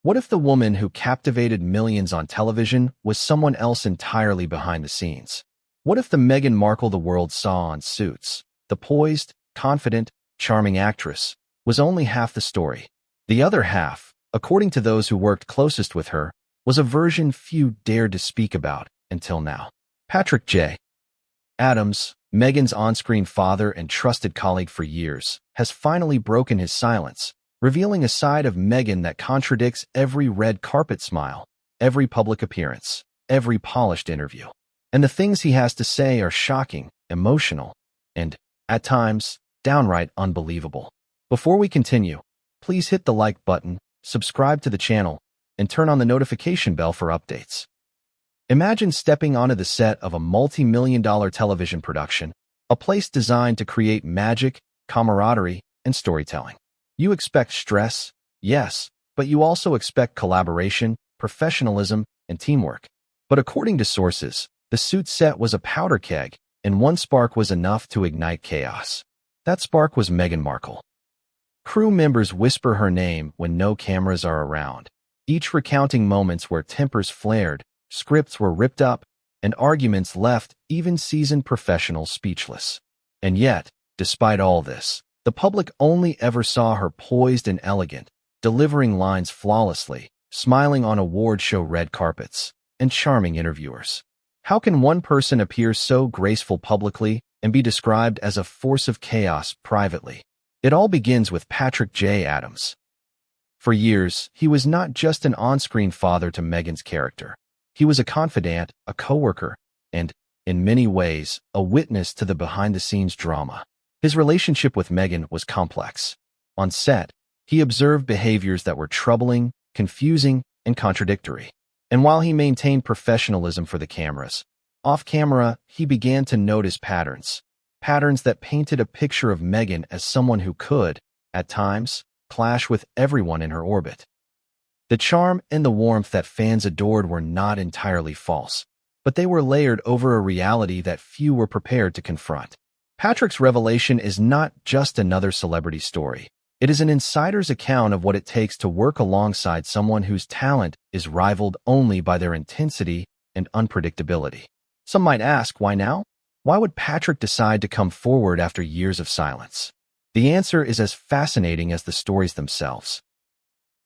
What if the woman who captivated millions on television was someone else entirely behind the scenes? What if the Meghan Markle the world saw on Suits, the poised, confident, charming actress, was only half the story? The other half, according to those who worked closest with her, was a version few dared to speak about until now. Patrick J. Adams, Meghan's on-screen father and trusted colleague for years, has finally broken his silence, revealing a side of Meghan that contradicts every red carpet smile, every public appearance, every polished interview. And the things he has to say are shocking, emotional, and, at times, downright unbelievable. Before we continue, please hit the like button, subscribe to the channel, and turn on the notification bell for updates. Imagine stepping onto the set of a multi-million-dollar television production, a place designed to create magic, camaraderie, and storytelling. You expect stress, yes, but you also expect collaboration, professionalism, and teamwork. But according to sources, the Suits set was a powder keg, and one spark was enough to ignite chaos. That spark was Meghan Markle. Crew members whisper her name when no cameras are around, each recounting moments where tempers flared, scripts were ripped up, and arguments left even seasoned professionals speechless. And yet, despite all this, the public only ever saw her poised and elegant, delivering lines flawlessly, smiling on award show red carpets, and charming interviewers. How can one person appear so graceful publicly and be described as a force of chaos privately? It all begins with Patrick J. Adams. For years, he was not just an on-screen father to Meghan's character. He was a confidant, a coworker, and, in many ways, a witness to the behind-the-scenes drama. His relationship with Meghan was complex. On set, he observed behaviors that were troubling, confusing, and contradictory. And while he maintained professionalism for the cameras, off-camera, he began to notice patterns that painted a picture of Meghan as someone who could, at times, clash with everyone in her orbit. The charm and the warmth that fans adored were not entirely false, but they were layered over a reality that few were prepared to confront. Patrick's revelation is not just another celebrity story. It is an insider's account of what it takes to work alongside someone whose talent is rivaled only by their intensity and unpredictability. Some might ask, why now? Why would Patrick decide to come forward after years of silence? The answer is as fascinating as the stories themselves.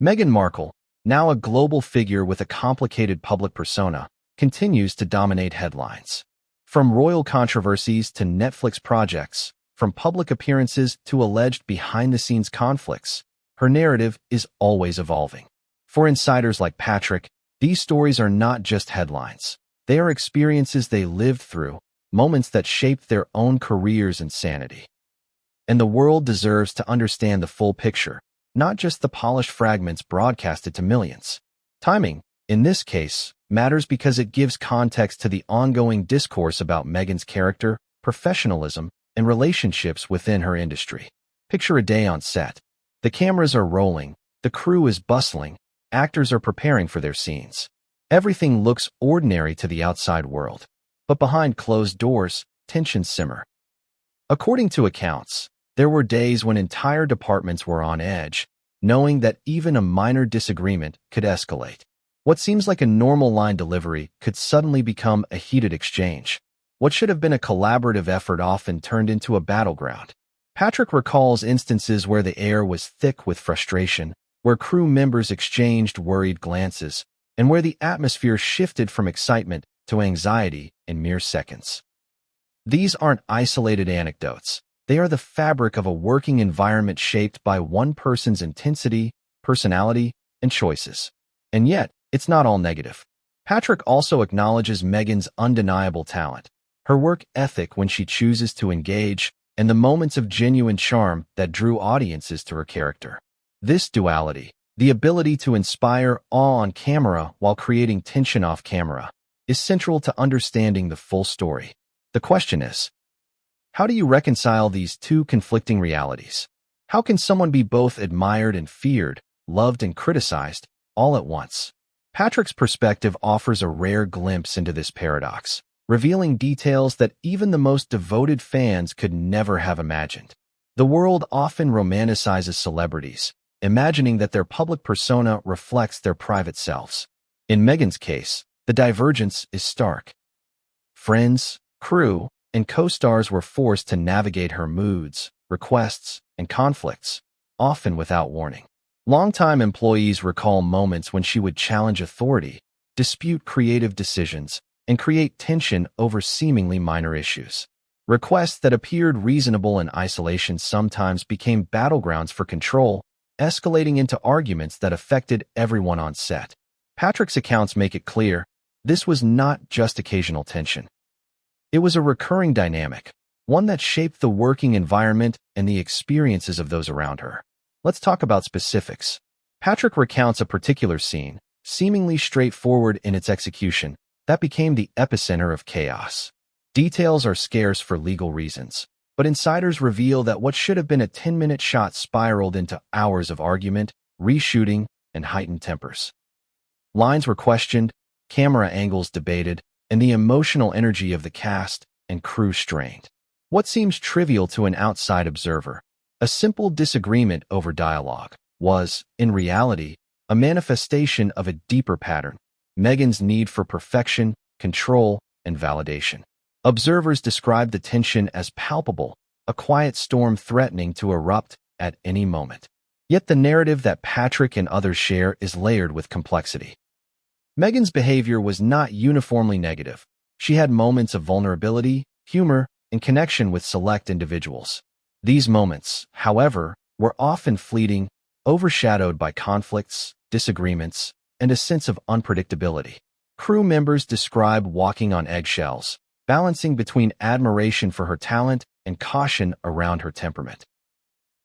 Meghan Markle, now a global figure with a complicated public persona, continues to dominate headlines. From royal controversies to Netflix projects, from public appearances to alleged behind-the-scenes conflicts, her narrative is always evolving. For insiders like Patrick, these stories are not just headlines. They are experiences they lived through, moments that shaped their own careers and sanity. And the world deserves to understand the full picture, not just the polished fragments broadcasted to millions. Timing, in this case, matters because it gives context to the ongoing discourse about Meghan's character, professionalism, and relationships within her industry. Picture a day on set. The cameras are rolling, the crew is bustling, actors are preparing for their scenes. Everything looks ordinary to the outside world. But behind closed doors, tensions simmer. According to accounts, there were days when entire departments were on edge, knowing that even a minor disagreement could escalate. What seems like a normal line delivery could suddenly become a heated exchange. What should have been a collaborative effort often turned into a battleground. Patrick recalls instances where the air was thick with frustration, where crew members exchanged worried glances, and where the atmosphere shifted from excitement to anxiety in mere seconds. These aren't isolated anecdotes. They are the fabric of a working environment shaped by one person's intensity, personality, and choices. And yet, it's not all negative. Patrick also acknowledges Meghan's undeniable talent, her work ethic when she chooses to engage, and the moments of genuine charm that drew audiences to her character. This duality, the ability to inspire awe on camera while creating tension off camera, is central to understanding the full story. The question is, how do you reconcile these two conflicting realities? How can someone be both admired and feared, loved and criticized, all at once? Patrick's perspective offers a rare glimpse into this paradox, revealing details that even the most devoted fans could never have imagined. The world often romanticizes celebrities, imagining that their public persona reflects their private selves. In Meghan's case, the divergence is stark. Friends, crew, and co-stars were forced to navigate her moods, requests, and conflicts, often without warning. Longtime employees recall moments when she would challenge authority, dispute creative decisions, and create tension over seemingly minor issues. Requests that appeared reasonable in isolation sometimes became battlegrounds for control, escalating into arguments that affected everyone on set. Patrick's accounts make it clear this was not just occasional tension. It was a recurring dynamic, one that shaped the working environment and the experiences of those around her. Let's talk about specifics. Patrick recounts a particular scene, seemingly straightforward in its execution, that became the epicenter of chaos. Details are scarce for legal reasons, but insiders reveal that what should have been a 10-minute shot spiraled into hours of argument, reshooting, and heightened tempers. Lines were questioned, camera angles debated, and the emotional energy of the cast and crew strained. What seems trivial to an outside observer, a simple disagreement over dialogue, was, in reality, a manifestation of a deeper pattern: Meghan's need for perfection, control, and validation. Observers described the tension as palpable, a quiet storm threatening to erupt at any moment. Yet the narrative that Patrick and others share is layered with complexity. Meghan's behavior was not uniformly negative. She had moments of vulnerability, humor, and connection with select individuals. These moments, however, were often fleeting, overshadowed by conflicts, disagreements, and a sense of unpredictability. Crew members describe walking on eggshells, balancing between admiration for her talent and caution around her temperament.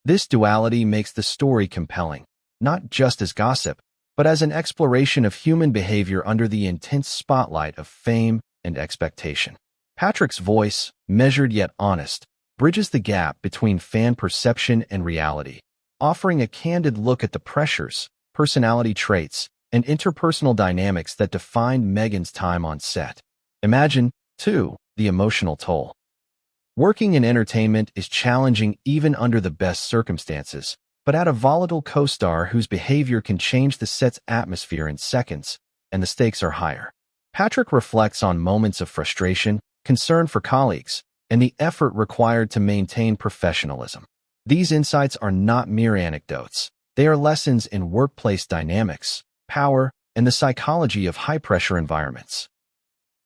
This duality makes the story compelling, not just as gossip, but as an exploration of human behavior under the intense spotlight of fame and expectation. Patrick's voice, measured yet honest, bridges the gap between fan perception and reality, offering a candid look at the pressures, personality traits, and interpersonal dynamics that defined Meghan's time on set. Imagine, too, the emotional toll. Working in entertainment is challenging even under the best circumstances, but add a volatile co-star whose behavior can change the set's atmosphere in seconds, and the stakes are higher. Patrick reflects on moments of frustration, concern for colleagues, and the effort required to maintain professionalism. These insights are not mere anecdotes. They are lessons in workplace dynamics, power, and the psychology of high-pressure environments.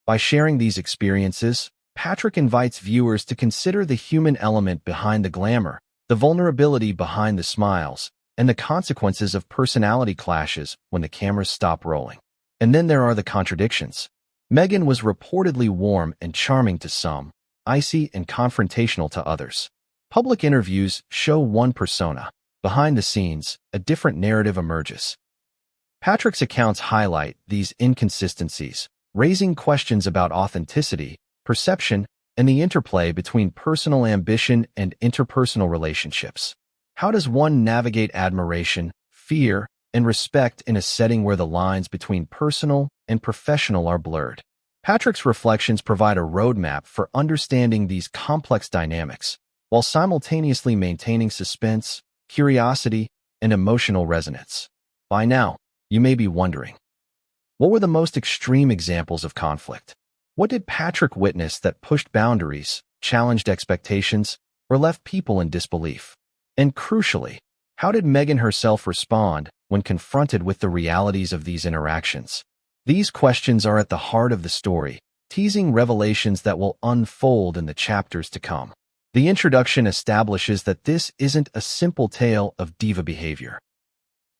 By sharing these experiences, Patrick invites viewers to consider the human element behind the glamour, the vulnerability behind the smiles, and the consequences of personality clashes when the cameras stop rolling. And then there are the contradictions. Meghan was reportedly warm and charming to some, icy and confrontational to others. Public interviews show one persona. Behind the scenes, a different narrative emerges. Patrick's accounts highlight these inconsistencies, raising questions about authenticity, perception, and the interplay between personal ambition and interpersonal relationships. How does one navigate admiration, fear, and respect in a setting where the lines between personal and professional are blurred? Patrick's reflections provide a roadmap for understanding these complex dynamics, while simultaneously maintaining suspense, curiosity, and emotional resonance. By now, you may be wondering, what were the most extreme examples of conflict? What did Patrick witness that pushed boundaries, challenged expectations, or left people in disbelief? And crucially, how did Meghan herself respond when confronted with the realities of these interactions? These questions are at the heart of the story, teasing revelations that will unfold in the chapters to come. The introduction establishes that this isn't a simple tale of diva behavior.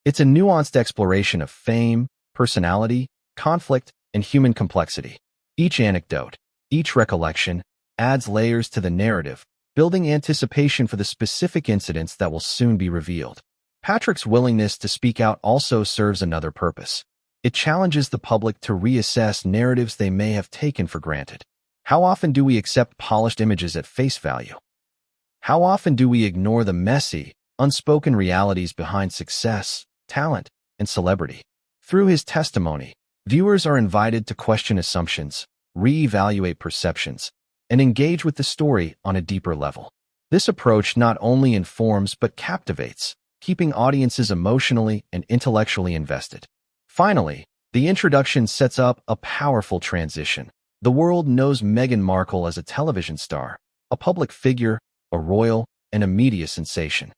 It's a nuanced exploration of fame, personality, conflict, and human complexity. Each anecdote, each recollection, adds layers to the narrative, building anticipation for the specific incidents that will soon be revealed. Patrick's willingness to speak out also serves another purpose. It challenges the public to reassess narratives they may have taken for granted. How often do we accept polished images at face value? How often do we ignore the messy, unspoken realities behind success, talent, and celebrity? Through his testimony, viewers are invited to question assumptions, reevaluate perceptions, and engage with the story on a deeper level. This approach not only informs but captivates, keeping audiences emotionally and intellectually invested. Finally, the introduction sets up a powerful transition. The world knows Meghan Markle as a television star, a public figure, a royal, and a media sensation.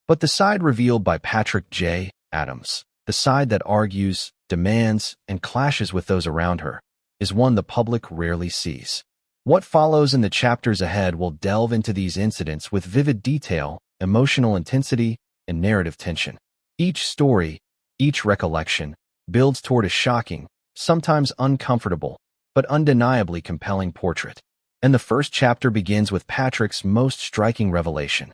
But the side revealed by Patrick J. Adams, the side that argues, demands, and clashes with those around her, is one the public rarely sees. What follows in the chapters ahead will delve into these incidents with vivid detail, emotional intensity, and narrative tension. Each story, each recollection, builds toward a shocking, sometimes uncomfortable, but undeniably compelling portrait. And the first chapter begins with Patrick's most striking revelation.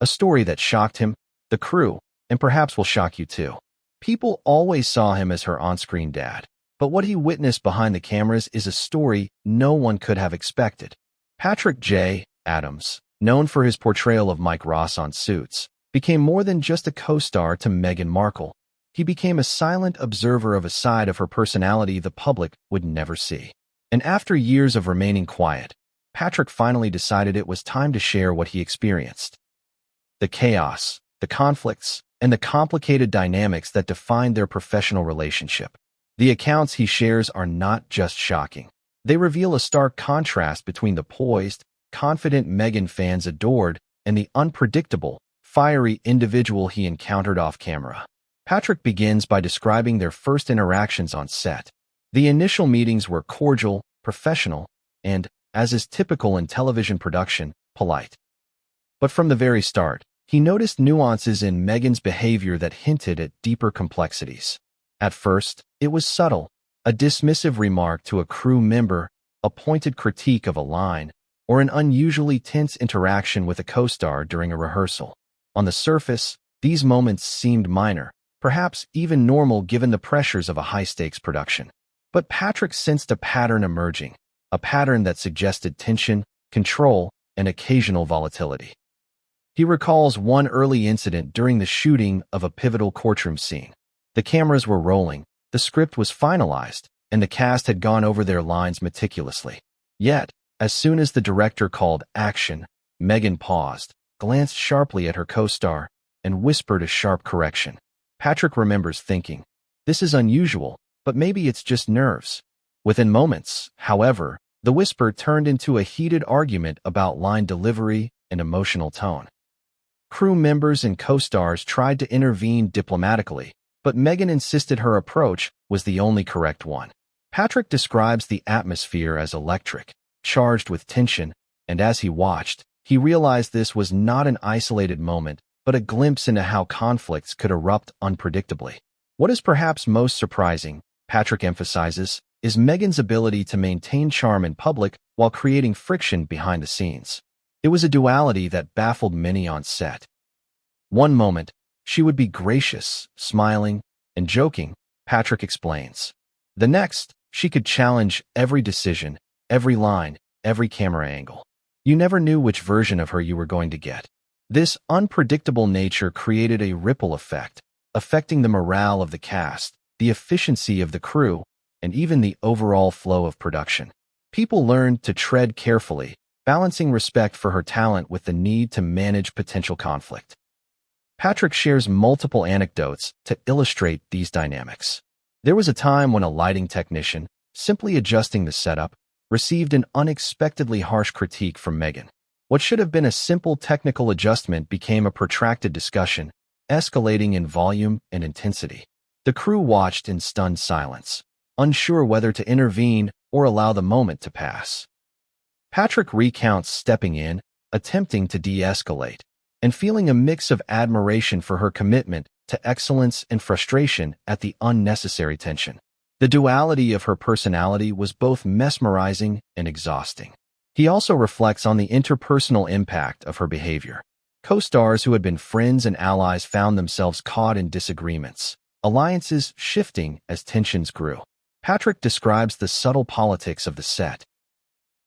A story that shocked him, the crew, and perhaps will shock you too. People always saw him as her on-screen dad, but what he witnessed behind the cameras is a story no one could have expected. Patrick J. Adams, known for his portrayal of Mike Ross on Suits, became more than just a co-star to Meghan Markle. He became a silent observer of a side of her personality the public would never see. And after years of remaining quiet, Patrick finally decided it was time to share what he experienced. The chaos, the conflicts, and the complicated dynamics that defined their professional relationship. The accounts he shares are not just shocking. They reveal a stark contrast between the poised, confident Meghan fans adored and the unpredictable, fiery individual he encountered off-camera. Patrick begins by describing their first interactions on set. The initial meetings were cordial, professional, and, as is typical in television production, polite. But from the very start, he noticed nuances in Meghan's behavior that hinted at deeper complexities. At first, it was subtle, a dismissive remark to a crew member, a pointed critique of a line, or an unusually tense interaction with a co-star during a rehearsal. On the surface, these moments seemed minor, perhaps even normal given the pressures of a high-stakes production. But Patrick sensed a pattern emerging, a pattern that suggested tension, control, and occasional volatility. He recalls one early incident during the shooting of a pivotal courtroom scene. The cameras were rolling, the script was finalized, and the cast had gone over their lines meticulously. Yet, as soon as the director called action, Meghan paused, glanced sharply at her co-star, and whispered a sharp correction. Patrick remembers thinking, "This is unusual, but maybe it's just nerves." Within moments, however, the whisper turned into a heated argument about line delivery and emotional tone. Crew members and co-stars tried to intervene diplomatically, but Meghan insisted her approach was the only correct one. Patrick describes the atmosphere as electric, charged with tension, and as he watched, he realized this was not an isolated moment, but a glimpse into how conflicts could erupt unpredictably. What is perhaps most surprising, Patrick emphasizes, is Meghan's ability to maintain charm in public while creating friction behind the scenes. It was a duality that baffled many on set. One moment, she would be gracious, smiling, and joking, Patrick explains. The next, she could challenge every decision, every line, every camera angle. You never knew which version of her you were going to get. This unpredictable nature created a ripple effect, affecting the morale of the cast, the efficiency of the crew, and even the overall flow of production. People learned to tread carefully, balancing respect for her talent with the need to manage potential conflict. Patrick shares multiple anecdotes to illustrate these dynamics. There was a time when a lighting technician, simply adjusting the setup, received an unexpectedly harsh critique from Meghan. What should have been a simple technical adjustment became a protracted discussion, escalating in volume and intensity. The crew watched in stunned silence, unsure whether to intervene or allow the moment to pass. Patrick recounts stepping in, attempting to de-escalate, and feeling a mix of admiration for her commitment to excellence and frustration at the unnecessary tension. The duality of her personality was both mesmerizing and exhausting. He also reflects on the interpersonal impact of her behavior. Co-stars who had been friends and allies found themselves caught in disagreements, alliances shifting as tensions grew. Patrick describes the subtle politics of the set.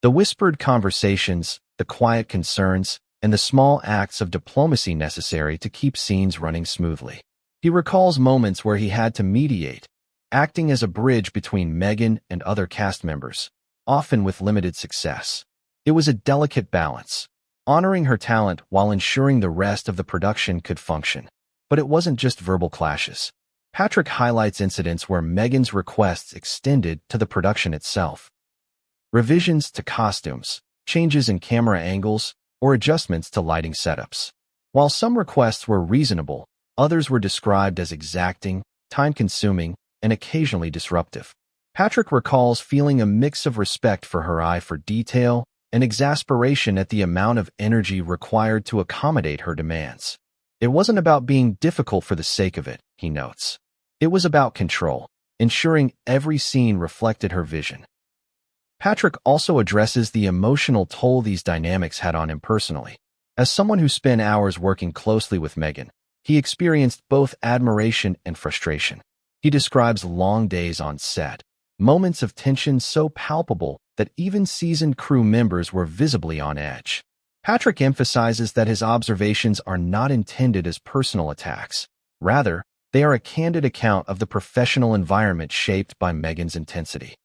The whispered conversations, the quiet concerns, and the small acts of diplomacy necessary to keep scenes running smoothly. He recalls moments where he had to mediate, acting as a bridge between Meghan and other cast members, often with limited success. It was a delicate balance, honoring her talent while ensuring the rest of the production could function. But it wasn't just verbal clashes. Patrick highlights incidents where Meghan's requests extended to the production itself. Revisions to costumes, changes in camera angles, or adjustments to lighting setups. While some requests were reasonable, others were described as exacting, time-consuming, and occasionally disruptive. Patrick recalls feeling a mix of respect for her eye for detail and exasperation at the amount of energy required to accommodate her demands. It wasn't about being difficult for the sake of it, he notes. It was about control, ensuring every scene reflected her vision. Patrick also addresses the emotional toll these dynamics had on him personally. As someone who spent hours working closely with Meghan, he experienced both admiration and frustration. He describes long days on set, moments of tension so palpable that even seasoned crew members were visibly on edge. Patrick emphasizes that his observations are not intended as personal attacks. Rather, they are a candid account of the professional environment shaped by Meghan's intensity.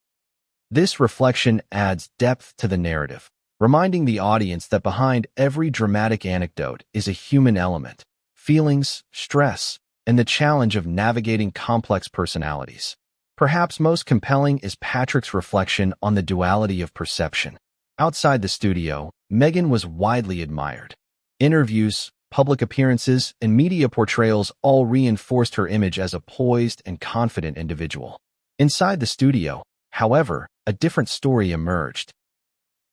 This reflection adds depth to the narrative, reminding the audience that behind every dramatic anecdote is a human element, feelings, stress, and the challenge of navigating complex personalities. Perhaps most compelling is Patrick's reflection on the duality of perception. Outside the studio, Meghan was widely admired. Interviews, public appearances, and media portrayals all reinforced her image as a poised and confident individual. Inside the studio, however, a different story emerged.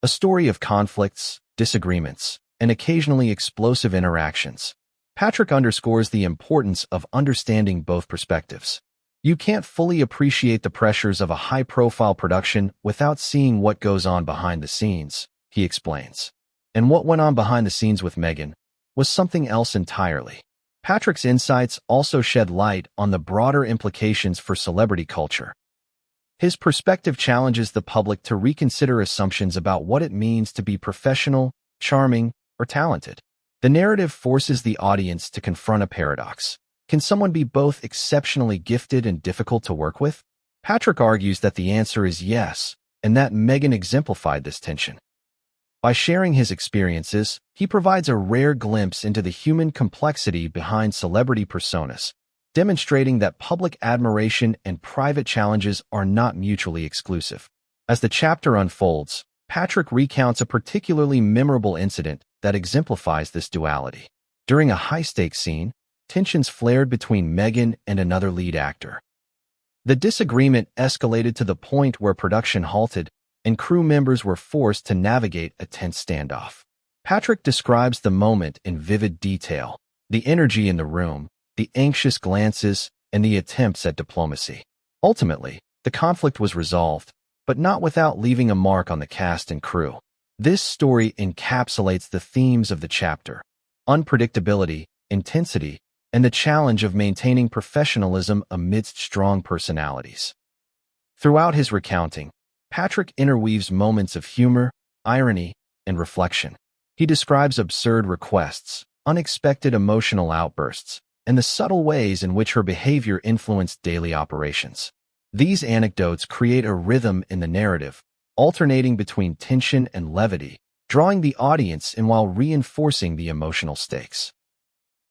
A story of conflicts, disagreements, and occasionally explosive interactions. Patrick underscores the importance of understanding both perspectives. You can't fully appreciate the pressures of a high-profile production without seeing what goes on behind the scenes, he explains. And what went on behind the scenes with Meghan was something else entirely. Patrick's insights also shed light on the broader implications for celebrity culture. His perspective challenges the public to reconsider assumptions about what it means to be professional, charming, or talented. The narrative forces the audience to confront a paradox. Can someone be both exceptionally gifted and difficult to work with? Patrick argues that the answer is yes, and that Meghan exemplified this tension. By sharing his experiences, he provides a rare glimpse into the human complexity behind celebrity personas, demonstrating that public admiration and private challenges are not mutually exclusive. As the chapter unfolds, Patrick recounts a particularly memorable incident that exemplifies this duality. During a high-stakes scene, tensions flared between Meghan and another lead actor. The disagreement escalated to the point where production halted and crew members were forced to navigate a tense standoff. Patrick describes the moment in vivid detail, the energy in the room, the anxious glances, and the attempts at diplomacy. Ultimately, the conflict was resolved, but not without leaving a mark on the cast and crew. This story encapsulates the themes of the chapter: unpredictability, intensity, and the challenge of maintaining professionalism amidst strong personalities. Throughout his recounting, Patrick interweaves moments of humor, irony, and reflection. He describes absurd requests, unexpected emotional outbursts, and the subtle ways in which her behavior influenced daily operations. These anecdotes create a rhythm in the narrative, alternating between tension and levity, drawing the audience in while reinforcing the emotional stakes.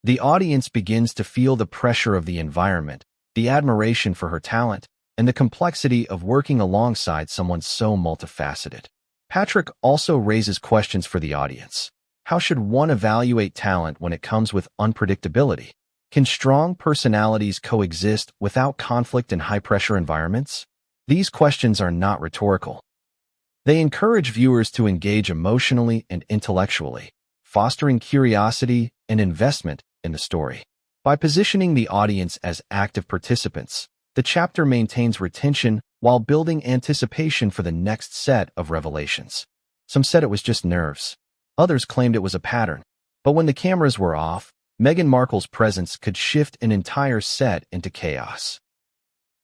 The audience begins to feel the pressure of the environment, the admiration for her talent, and the complexity of working alongside someone so multifaceted. Patrick also raises questions for the audience. How should one evaluate talent when it comes with unpredictability? Can strong personalities coexist without conflict in high-pressure environments? These questions are not rhetorical. They encourage viewers to engage emotionally and intellectually, fostering curiosity and investment in the story. By positioning the audience as active participants, the chapter maintains retention while building anticipation for the next set of revelations. Some said it was just nerves. Others claimed it was a pattern. But when the cameras were off, Meghan Markle's presence could shift an entire set into chaos.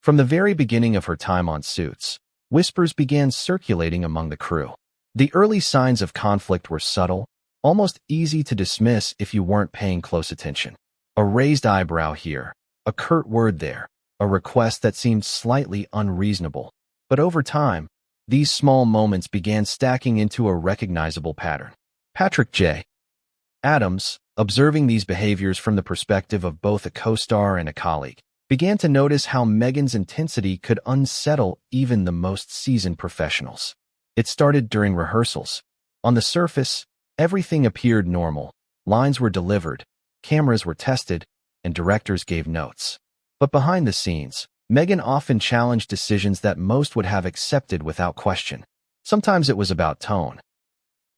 From the very beginning of her time on Suits, whispers began circulating among the crew. The early signs of conflict were subtle, almost easy to dismiss if you weren't paying close attention. A raised eyebrow here, a curt word there, a request that seemed slightly unreasonable. But over time, these small moments began stacking into a recognizable pattern. Patrick J. Adams, observing these behaviors from the perspective of both a co-star and a colleague, began to notice how Meghan's intensity could unsettle even the most seasoned professionals. It started during rehearsals. On the surface, everything appeared normal. Lines were delivered, cameras were tested, and directors gave notes. But behind the scenes, Meghan often challenged decisions that most would have accepted without question. Sometimes it was about tone.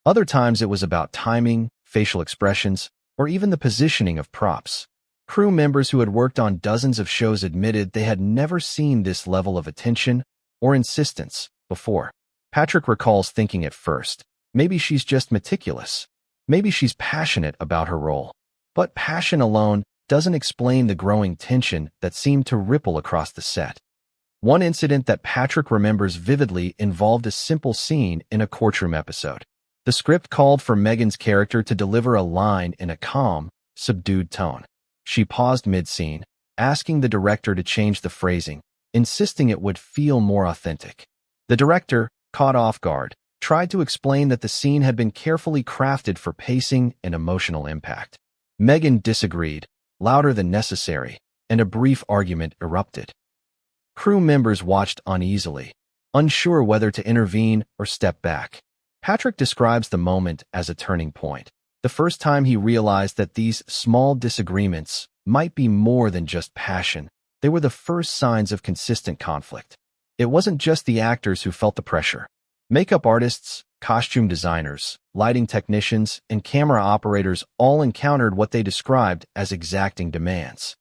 Other times it was about timing, facial expressions, or even the positioning of props. Crew members who had worked on dozens of shows admitted they had never seen this level of attention or insistence before. Patrick recalls thinking at first, maybe she's just meticulous. Maybe she's passionate about her role. But passion alone doesn't explain the growing tension that seemed to ripple across the set. One incident that Patrick remembers vividly involved a simple scene in a courtroom episode. The script called for Meghan's character to deliver a line in a calm, subdued tone. She paused mid-scene, asking the director to change the phrasing, insisting it would feel more authentic. The director, caught off guard, tried to explain that the scene had been carefully crafted for pacing and emotional impact. Meghan disagreed, louder than necessary, and a brief argument erupted. Crew members watched uneasily, unsure whether to intervene or step back. Patrick describes the moment as a turning point, the first time he realized that these small disagreements might be more than just passion. They were the first signs of consistent conflict. It wasn't just the actors who felt the pressure. Makeup artists, costume designers, lighting technicians, and camera operators all encountered what they described as exacting demands.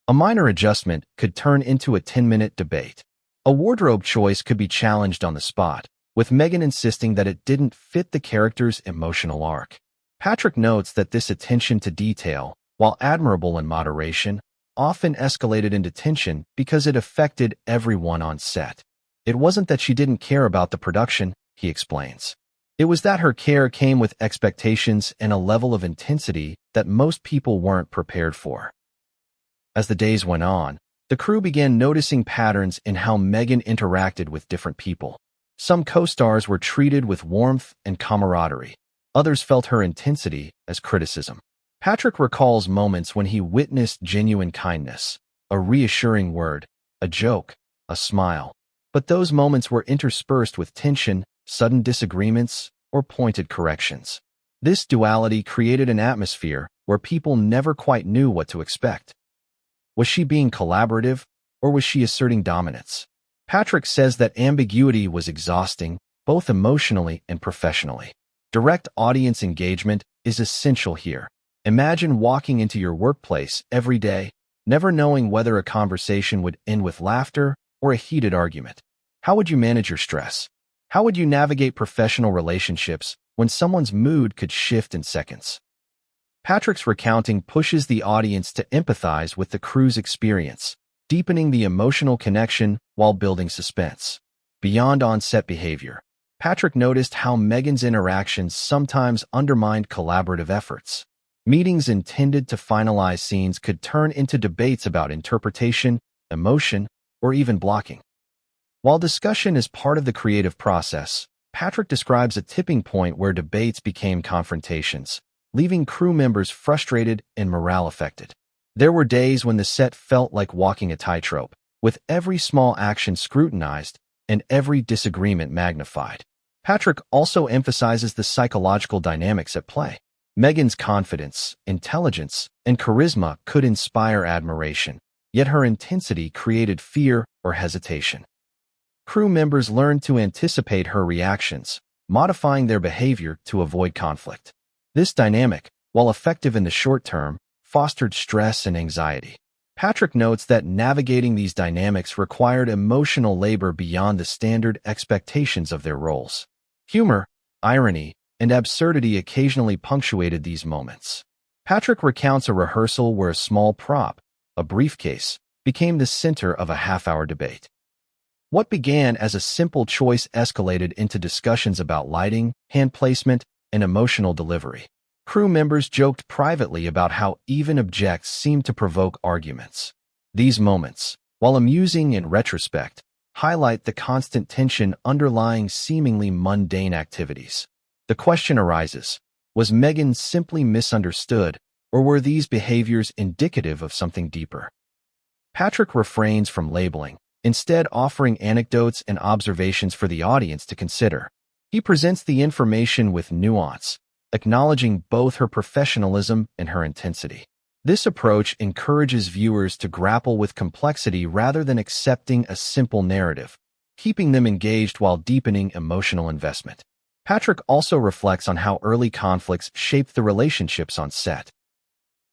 A minor adjustment could turn into a 10-minute debate. A wardrobe choice could be challenged on the spot, with Meghan insisting that it didn't fit the character's emotional arc. Patrick notes that this attention to detail, while admirable in moderation, often escalated into tension because it affected everyone on set. It wasn't that she didn't care about the production, he explains. It was that her care came with expectations and a level of intensity that most people weren't prepared for. As the days went on, the crew began noticing patterns in how Meghan interacted with different people. Some co-stars were treated with warmth and camaraderie. Others felt her intensity as criticism. Patrick recalls moments when he witnessed genuine kindness, a reassuring word, a joke, a smile. But those moments were interspersed with tension, sudden disagreements, or pointed corrections. This duality created an atmosphere where people never quite knew what to expect. Was she being collaborative, or was she asserting dominance? Patrick says that ambiguity was exhausting, both emotionally and professionally. Direct audience engagement is essential here. Imagine walking into your workplace every day, never knowing whether a conversation would end with laughter or a heated argument. How would you manage your stress? How would you navigate professional relationships when someone's mood could shift in seconds? Patrick's recounting pushes the audience to empathize with the crew's experience, deepening the emotional connection while building suspense. Beyond on-set behavior, Patrick noticed how Meghan's interactions sometimes undermined collaborative efforts. Meetings intended to finalize scenes could turn into debates about interpretation, emotion, or even blocking. While discussion is part of the creative process, Patrick describes a tipping point where debates became confrontations, leaving crew members frustrated and morale affected. There were days when the set felt like walking a tightrope, with every small action scrutinized and every disagreement magnified. Patrick also emphasizes the psychological dynamics at play. Meghan's confidence, intelligence, and charisma could inspire admiration, yet her intensity created fear or hesitation. Crew members learned to anticipate her reactions, modifying their behavior to avoid conflict. This dynamic, while effective in the short term, fostered stress and anxiety. Patrick notes that navigating these dynamics required emotional labor beyond the standard expectations of their roles. Humor, irony, and absurdity occasionally punctuated these moments. Patrick recounts a rehearsal where a small prop, a briefcase, became the center of a half-hour debate. What began as a simple choice escalated into discussions about lighting, hand placement, and emotional delivery. Crew members joked privately about how even objects seemed to provoke arguments. These moments, while amusing in retrospect, highlight the constant tension underlying seemingly mundane activities. The question arises, Was Meghan simply misunderstood, or were these behaviors indicative of something deeper? Patrick refrains from labeling, instead offering anecdotes and observations for the audience to consider. He presents the information with nuance, acknowledging both her professionalism and her intensity. This approach encourages viewers to grapple with complexity rather than accepting a simple narrative, keeping them engaged while deepening emotional investment. Patrick also reflects on how early conflicts shaped the relationships on set.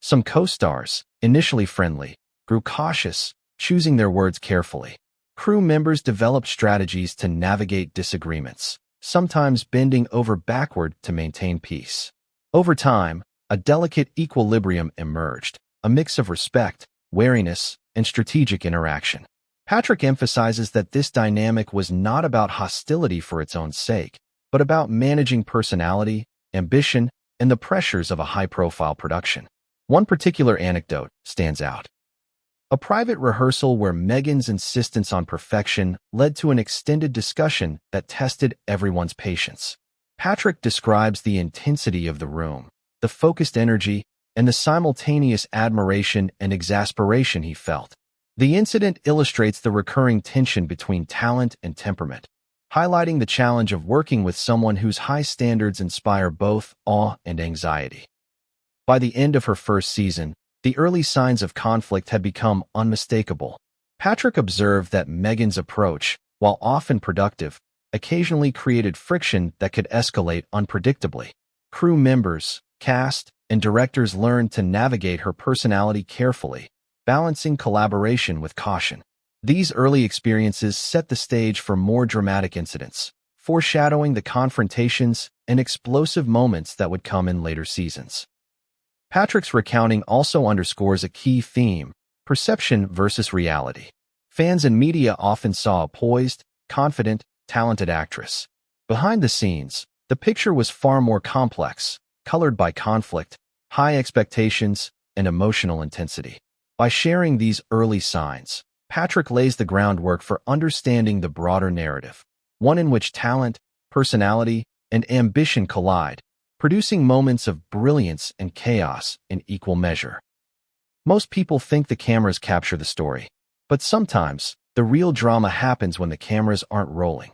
Some co-stars, initially friendly, grew cautious, choosing their words carefully. Crew members developed strategies to navigate disagreements, sometimes bending over backward to maintain peace. Over time, a delicate equilibrium emerged, a mix of respect, wariness, and strategic interaction. Patrick emphasizes that this dynamic was not about hostility for its own sake, but about managing personality, ambition, and the pressures of a high-profile production. One particular anecdote stands out. A private rehearsal where Meghan's insistence on perfection led to an extended discussion that tested everyone's patience. Patrick describes the intensity of the room, the focused energy, and the simultaneous admiration and exasperation he felt. The incident illustrates the recurring tension between talent and temperament, highlighting the challenge of working with someone whose high standards inspire both awe and anxiety. By the end of her first season, the early signs of conflict had become unmistakable. Patrick observed that Meghan's approach, while often productive, occasionally created friction that could escalate unpredictably. Crew members, cast, and directors learned to navigate her personality carefully, balancing collaboration with caution. These early experiences set the stage for more dramatic incidents, foreshadowing the confrontations and explosive moments that would come in later seasons. Patrick's recounting also underscores a key theme: perception versus reality. Fans and media often saw a poised, confident, talented actress. Behind the scenes, the picture was far more complex, colored by conflict, high expectations, and emotional intensity. By sharing these early signs, Patrick lays the groundwork for understanding the broader narrative, one in which talent, personality, and ambition collide, producing moments of brilliance and chaos in equal measure. Most people think the cameras capture the story, but sometimes the real drama happens when the cameras aren't rolling.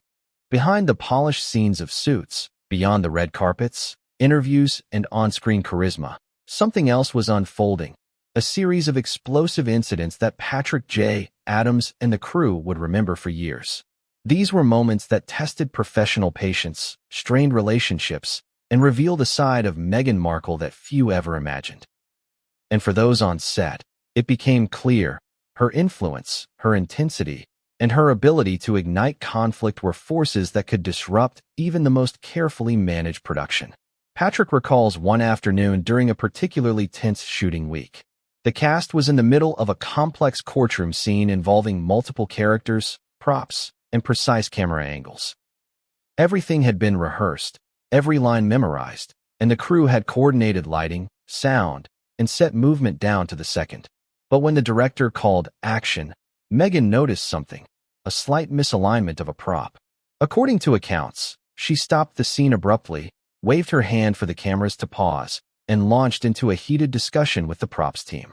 Behind the polished scenes of Suits, beyond the red carpets, interviews, and on-screen charisma, something else was unfolding, a series of explosive incidents that Patrick J. Adams and the crew would remember for years. These were moments that tested professional patience, strained relationships, and revealed a side of Meghan Markle that few ever imagined. And for those on set, it became clear her influence, her intensity, and her ability to ignite conflict were forces that could disrupt even the most carefully managed production. Patrick recalls one afternoon during a particularly tense shooting week. The cast was in the middle of a complex courtroom scene involving multiple characters, props, and precise camera angles. Everything had been rehearsed, every line memorized, and the crew had coordinated lighting, sound, and set movement down to the second. But when the director called action, Meghan noticed something: a slight misalignment of a prop. According to accounts, she stopped the scene abruptly, waved her hand for the cameras to pause, and launched into a heated discussion with the props team.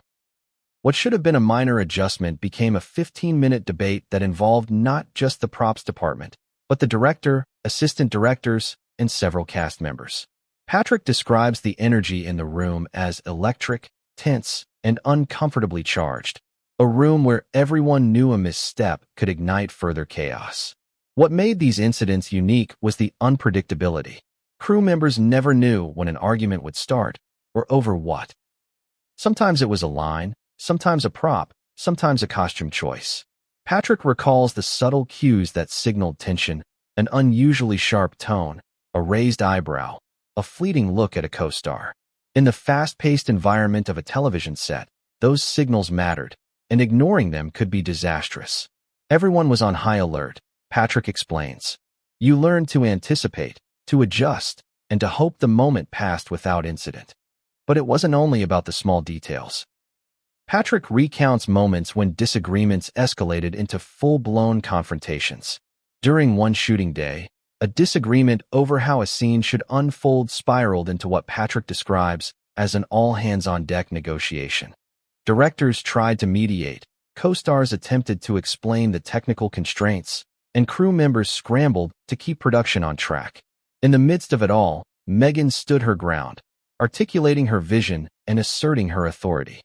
What should have been a minor adjustment became a 15-minute debate that involved not just the props department, but the director, assistant directors, and several cast members. Patrick describes the energy in the room as electric, tense, and uncomfortably charged, a room where everyone knew a misstep could ignite further chaos. What made these incidents unique was the unpredictability. Crew members never knew when an argument would start, or over what. Sometimes it was a line, sometimes a prop, sometimes a costume choice. Patrick recalls the subtle cues that signaled tension: an unusually sharp tone, a raised eyebrow, a fleeting look at a co-star. In the fast-paced environment of a television set, those signals mattered, and ignoring them could be disastrous. Everyone was on high alert, Patrick explains. You learned to anticipate, to adjust, and to hope the moment passed without incident. But it wasn't only about the small details. Patrick recounts moments when disagreements escalated into full-blown confrontations. During one shooting day, A disagreement over how a scene should unfold spiraled into what Patrick describes as an all-hands-on-deck negotiation. Directors tried to mediate, co-stars attempted to explain the technical constraints, and crew members scrambled to keep production on track. In the midst of it all, Meghan stood her ground, articulating her vision and asserting her authority.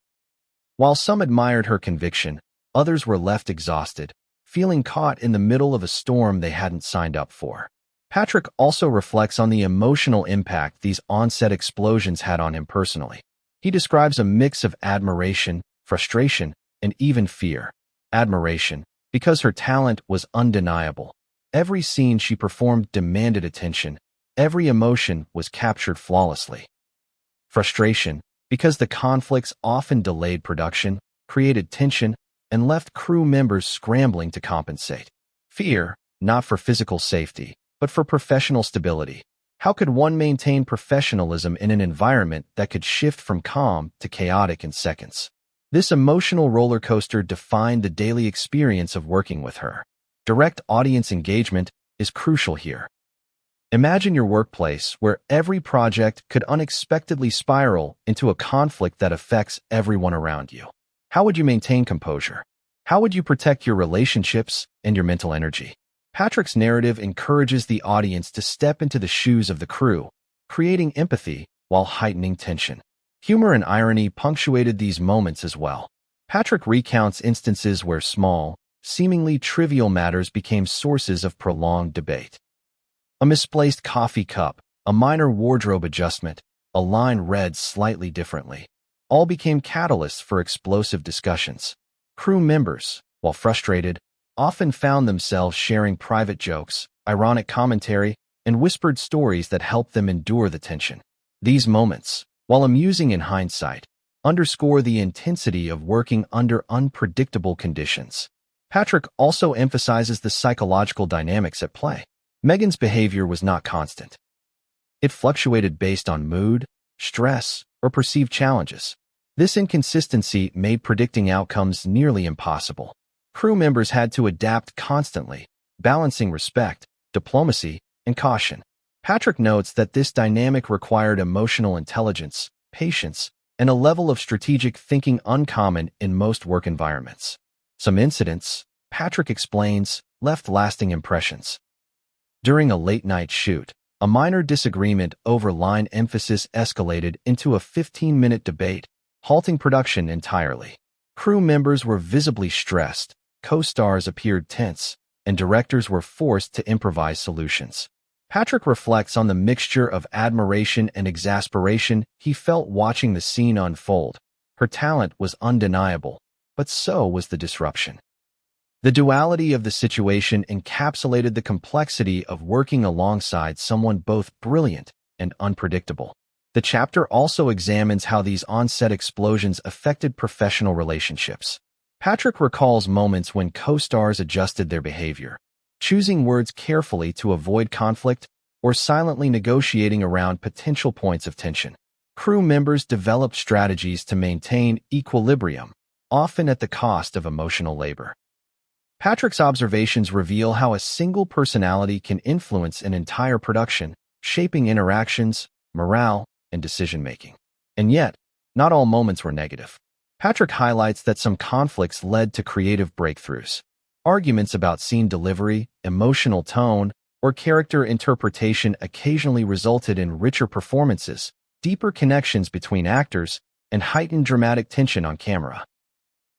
While some admired her conviction, others were left exhausted, feeling caught in the middle of a storm they hadn't signed up for. Patrick also reflects on the emotional impact these on-set explosions had on him personally. He describes a mix of admiration, frustration, and even fear. Admiration, because her talent was undeniable. Every scene she performed demanded attention. Every emotion was captured flawlessly. Frustration, because the conflicts often delayed production, created tension, and left crew members scrambling to compensate. Fear, not for physical safety, but for professional stability. How could one maintain professionalism in an environment that could shift from calm to chaotic in seconds? This emotional roller coaster defined the daily experience of working with her. Direct audience engagement is crucial here. Imagine your workplace where every project could unexpectedly spiral into a conflict that affects everyone around you. How would you maintain composure? How would you protect your relationships and your mental energy? Patrick's narrative encourages the audience to step into the shoes of the crew, creating empathy while heightening tension. Humor and irony punctuated these moments as well. Patrick recounts instances where small, seemingly trivial matters became sources of prolonged debate. A misplaced coffee cup, a minor wardrobe adjustment, a line read slightly differently, all became catalysts for explosive discussions. Crew members, while frustrated, often found themselves sharing private jokes, ironic commentary, and whispered stories that helped them endure the tension. These moments, while amusing in hindsight, underscore the intensity of working under unpredictable conditions. Patrick also emphasizes the psychological dynamics at play. Meghan's behavior was not constant. It fluctuated based on mood, stress, or perceived challenges. This inconsistency made predicting outcomes nearly impossible. Crew members had to adapt constantly, balancing respect, diplomacy, and caution. Patrick notes that this dynamic required emotional intelligence, patience, and a level of strategic thinking uncommon in most work environments. Some incidents, Patrick explains, left lasting impressions. During a late-night shoot, a minor disagreement over line emphasis escalated into a 15-minute debate, halting production entirely. Crew members were visibly stressed, co-stars appeared tense, and directors were forced to improvise solutions. Patrick reflects on the mixture of admiration and exasperation he felt watching the scene unfold. Her talent was undeniable, but so was the disruption. The duality of the situation encapsulated the complexity of working alongside someone both brilliant and unpredictable. The chapter also examines how these on-set explosions affected professional relationships. Patrick recalls moments when co-stars adjusted their behavior, choosing words carefully to avoid conflict or silently negotiating around potential points of tension. Crew members developed strategies to maintain equilibrium, often at the cost of emotional labor. Patrick's observations reveal how a single personality can influence an entire production, shaping interactions, morale, and decision-making. And yet, not all moments were negative. Patrick highlights that some conflicts led to creative breakthroughs. Arguments about scene delivery, emotional tone, or character interpretation occasionally resulted in richer performances, deeper connections between actors, and heightened dramatic tension on camera.